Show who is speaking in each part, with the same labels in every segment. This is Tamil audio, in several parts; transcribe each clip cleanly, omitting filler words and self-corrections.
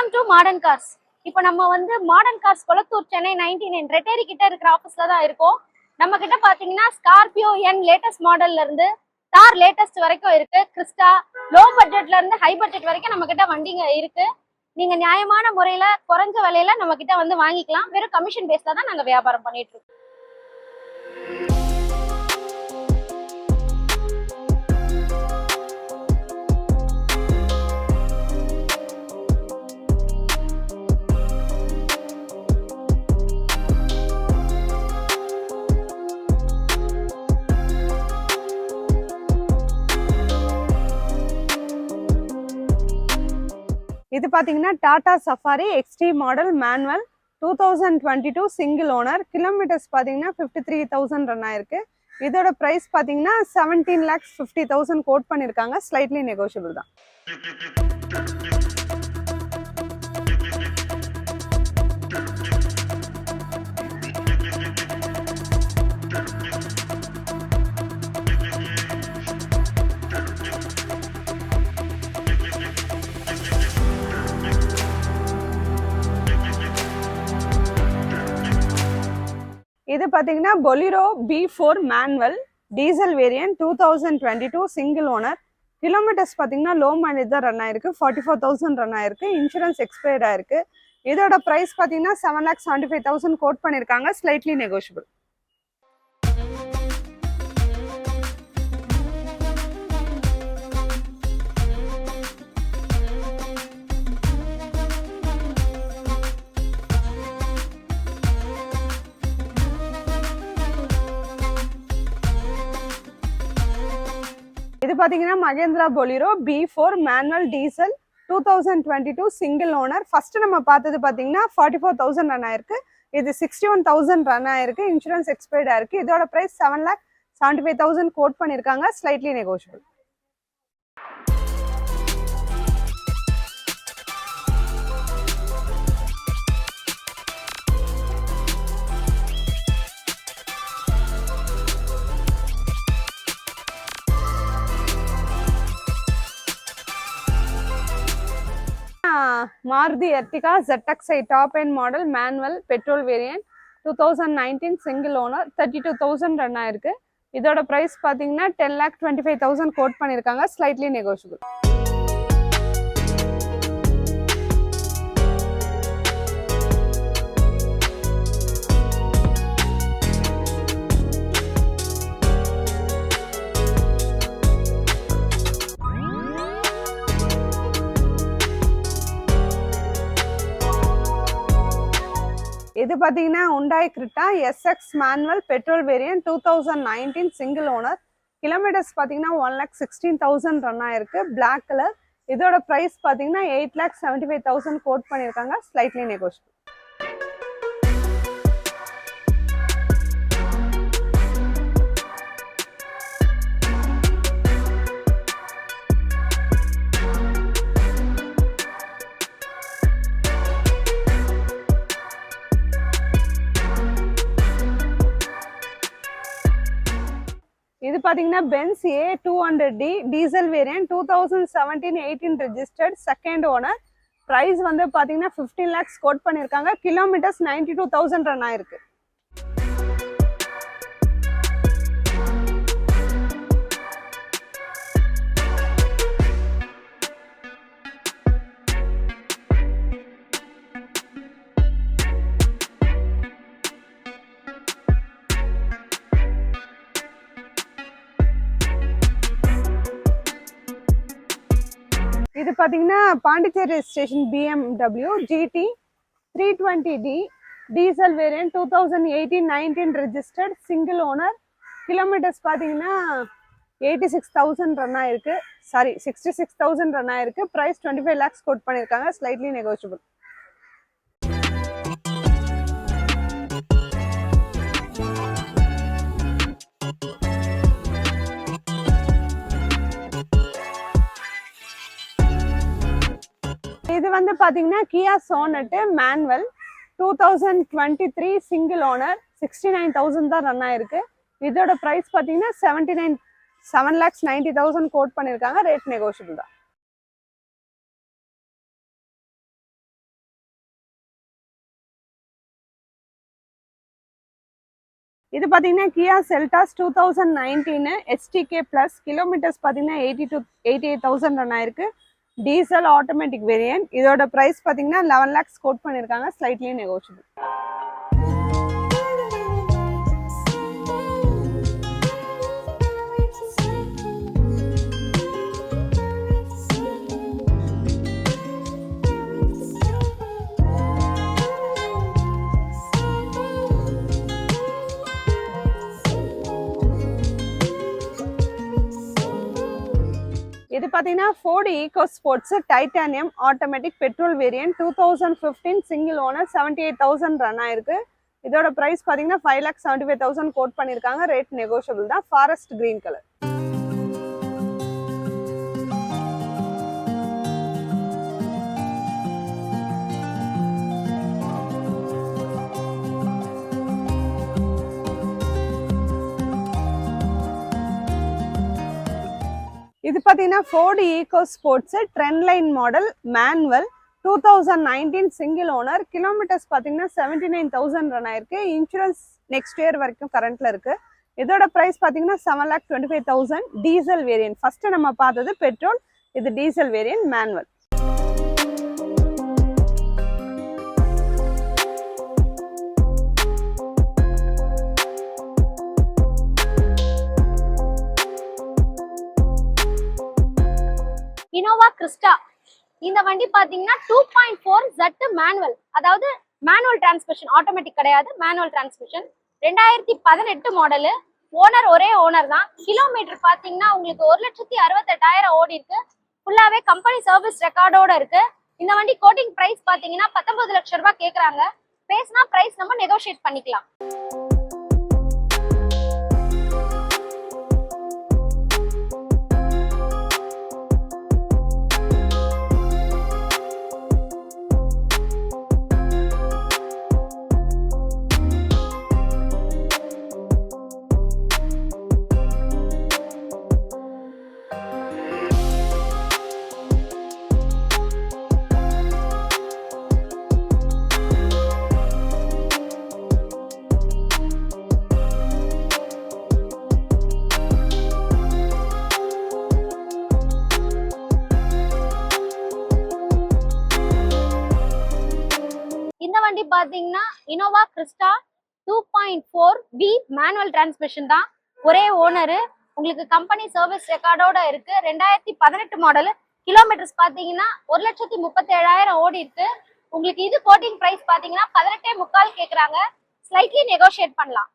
Speaker 1: Welcome to modern cars. இப்போ நம்ம வந்து மாடர்ன் கார்ஸ் கொளத்தூர் சென்னை 99 ரெட்டேரி கிட்ட இருக்கிற ஆஃபீஸ்ல தான் இருக்கோம். நம்ம கிட்ட பாத்தீங்கன்னா ஸ்கார்பியோ என் லேட்டஸ்ட் மாடல்ல இருந்து தார் லேட்டஸ்ட் வரைக்கும் இருக்கு. கிறிஸ்டா லோ பட்ஜெட்ல இருந்து ஹை பட்ஜெட் வரைக்கும் நம்ம கிட்ட வண்டிங்க இருக்கு. நீங்க நியாயமான முறையில குறைஞ்ச விலையில நம்ம கிட்ட வந்து வாங்கிக்கலாம். வெறும் கமிஷன் பேஸ்ல தான் நாங்க வியாபாரம் பண்ணிட்டு இருக்கோம்.
Speaker 2: இது பாத்தீங்கன்னா Tata safari extreme model manual 2022 single owner. Kilometres பாத்தீங்கன்னா 53,000 ரன் ஆயிருக்கு. இதோட பிரைஸ் பாத்தீங்கன்னா 17,50,000 கோட் பண்ணிருக்காங்க. ஸ்லைட்லி நெகோஷியபிள் தான். இது பாத்தீங்கன்னா Bolero B4 manual diesel variant 2022 single owner. Kilometres பாத்தீங்கன்னா லோ மைலேஜ் தான் ரன் ஆயிருக்கு. 44,000 ரன் ஆயிருக்கு. இன்சூரன்ஸ் எக்ஸ்பயர்ட் ஆயிருக்கு. இதோட பிரைஸ் பாத்தீங்கன்னா 7,75,000 கோட் பண்ணிருக்காங்க. Slightly negotiable. இது பாத்தீங்கன்னா Mahindra Bolero B4 manual diesel 2022 single owner. First நம்ம பார்த்தது பாத்தீங்கன்னா 44,000 ரன் ஆயிருக்கு. இது 61,000 ரன் ஆயிருக்கு. இன்சூரன்ஸ் எக்ஸ்பயர்ட் ஆயிருக்கு. இதோட பிரைஸ் 7,75,000 கோட் பண்ணிருக்காங்க. Slightly negotiable. Maruti Ertiga ZXi top end model manual petrol variant 2019 single owner 32,000 run ஆயிருக்கு. இதோட பிரைஸ் பாத்தீங்கன்னா 10,25,000 கோட் பண்ணிருக்காங்க. Slightly negotiable. இது பாத்தீங்கன்னா Hyundai Creta SX manual petrol variant 2019 single owner. Kilometres பாத்தீங்கன்னா 1,16,000 ரன் ஆயிருக்கு. Black colour. இதோட பிரைஸ் பாத்தீங்கன்னா 8,75,000 கோட் பண்ணிருக்காங்க. Slightly negotiable. இது பாத்தீங்கன்னா Benz A200D diesel variant 2017-18 registered second owner. Price வந்து பாத்தீங்கன்னா 15 lakhs கோட் பண்ணிருக்காங்க. கிலோமீட்டர்ஸ் 92,000 ரன் ஆயிருக்கு. இது பாத்தீங்கன்னா Pondicherry station BMW GT 320D diesel variant 2018-19 registered single owner. Kilometres பாத்தீங்கன்னா 86,000 ரன் ஆயிருக்கு. 66,000 ரன் ஆயிருக்கு. பிரைஸ் 25 lakhs கோட் பண்ணிருக்காங்க. Slightly negotiable. இது வந்து பாத்தீங்கன்னா Kia Sonet manual 2023 single owner 69,000 தான் ரன் ஆயிருக்கு. இதோட பிரைஸ் பாத்தீங்கன்னா 7,90,000 கோட் பண்ணிருக்காங்க. ரேட் நெகோஷியபிள் தான். இது பாத்தீங்கன்னா கியா செல்டாஸ் 2019 STK பிளஸ், கிலோமீட்டர்ஸ் பாத்தீங்கன்னா 88,000 ரன் ஆயிருக்கு. Diesel automatic variant. இதோட பிரைஸ் பாத்தீங்கன்னா 11 lakhs கோட் பண்ணிருக்காங்க, ஸ்லைட்லி நெகோஷியபிள். இது பாத்தீங்கன்னா Ford EcoSports titanium automatic petrol variant 2015 single owner 78,000 run ஆயிருக்கு. இதோட பிரைஸ் பாத்தீங்கன்னா 5,75,000 கோட் பண்ணிருக்காங்க, ரேட் நெகோஷியபிள் தான். Forest green colour. இது பாத்தீங்கன்னா Ford EcoSports trendline model manual 2019 single owner. Kilometres பாத்தீங்கன்னா 79,000 ரன் ஆயிருக்கு. இன்சூரன்ஸ் நெக்ஸ்ட் இயர் வரைக்கும் கரண்ட்ல இருக்கு. இதோட பிரைஸ் பாத்தீங்கன்னா 7,25,000. Diesel variant. ஃபர்ஸ்ட் நம்ம பார்த்தது பெட்ரோல், இது diesel variant manual.
Speaker 1: Innova Crysta. இந்த வண்டி பாத்தீங்கன்னா 2.4 Z மேனுவல், அதாவது மேனுவல் டிரான்ஸ்மிஷன், ஆட்டோமேட்டிக் கிடையாது, மேனுவல் டிரான்ஸ்மிஷன். 2018 மாடலு. ஓனர் ஒரே ஓனர் தான். கிலோமீட்டர் பாத்தீங்கன்னா உங்களுக்கு 1,68,000 ஓடி இருக்கு. ஃபுல்லாவே கம்பெனி சர்வீஸ் ரெக்கார்டோட இருக்கு. இந்த வண்டி கோட்டிங் பிரைஸ் பாத்தீங்கன்னா 19 லட்சம் ரூபாய் கேக்குறாங்க. பேசினா பிரைஸ் நம்ம நெகோஷியேட் பண்ணிக்கலாம். இந்த வண்டி பாத்தீங்கன்னா Innova Crysta 2.4 V manual transmission தான். ஒரே ஓனரு. உங்களுக்கு கம்பெனி சர்வீஸ் ரெக்கார்டோட இருக்கு. 2018 மாடல். கிலோமீட்டர்ஸ் பாத்தீங்கன்னா 1,37,000 ஓடி இருக்கு. உங்களுக்கு இது கோட்டிங் பிரைஸ் பாத்தீங்கன்னா 18,45 கேக்குறாங்க. ஸ்லைட்லி நெகோஷியேட் பண்ணலாம்.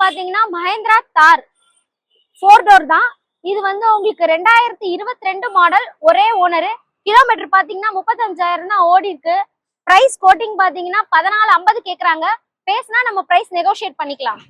Speaker 1: பாத்தீங்கன்னா மஹேந்திரா தார் 4 டோர் தான். இது வந்து உங்களுக்கு 2022 மாடல், ஒரே ஓனரு. கிலோமீட்டர் பாத்தீங்கன்னா 35,000 தான் ஓடி இருக்கு. பிரைஸ் கோட்டிங் பாத்தீங்கன்னா 14,50 கேக்குறாங்க. பேசினா நம்ம பிரைஸ் நெகோஷியேட் பண்ணிக்கலாம்.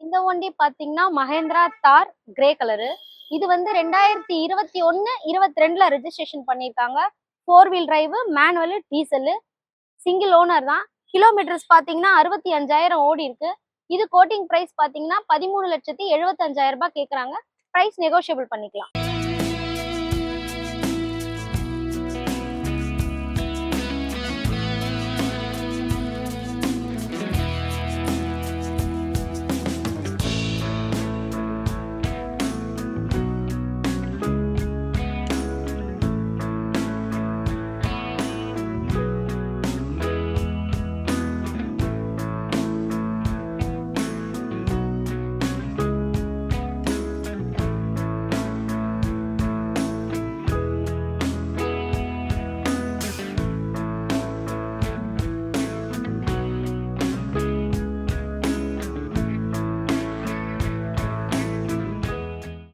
Speaker 1: இந்த வண்டி பாத்தீங்கன்னா மஹேந்திரா தார் கிரே கலரு. இது வந்து 2021-22 ரெஜிஸ்ட்ரேஷன் பண்ணிருக்காங்க. 4 wheel drive, manual, diesel, single owner தான். கிலோமீட்டர்ஸ் பாத்தீங்கன்னா 65,000 ஓடி இருக்கு. இது கோட்டிங் பிரைஸ் பாத்தீங்கன்னா 13,75,000 கேக்குறாங்க. பிரைஸ் நெகோஷியபிள் பண்ணிக்கலாம்.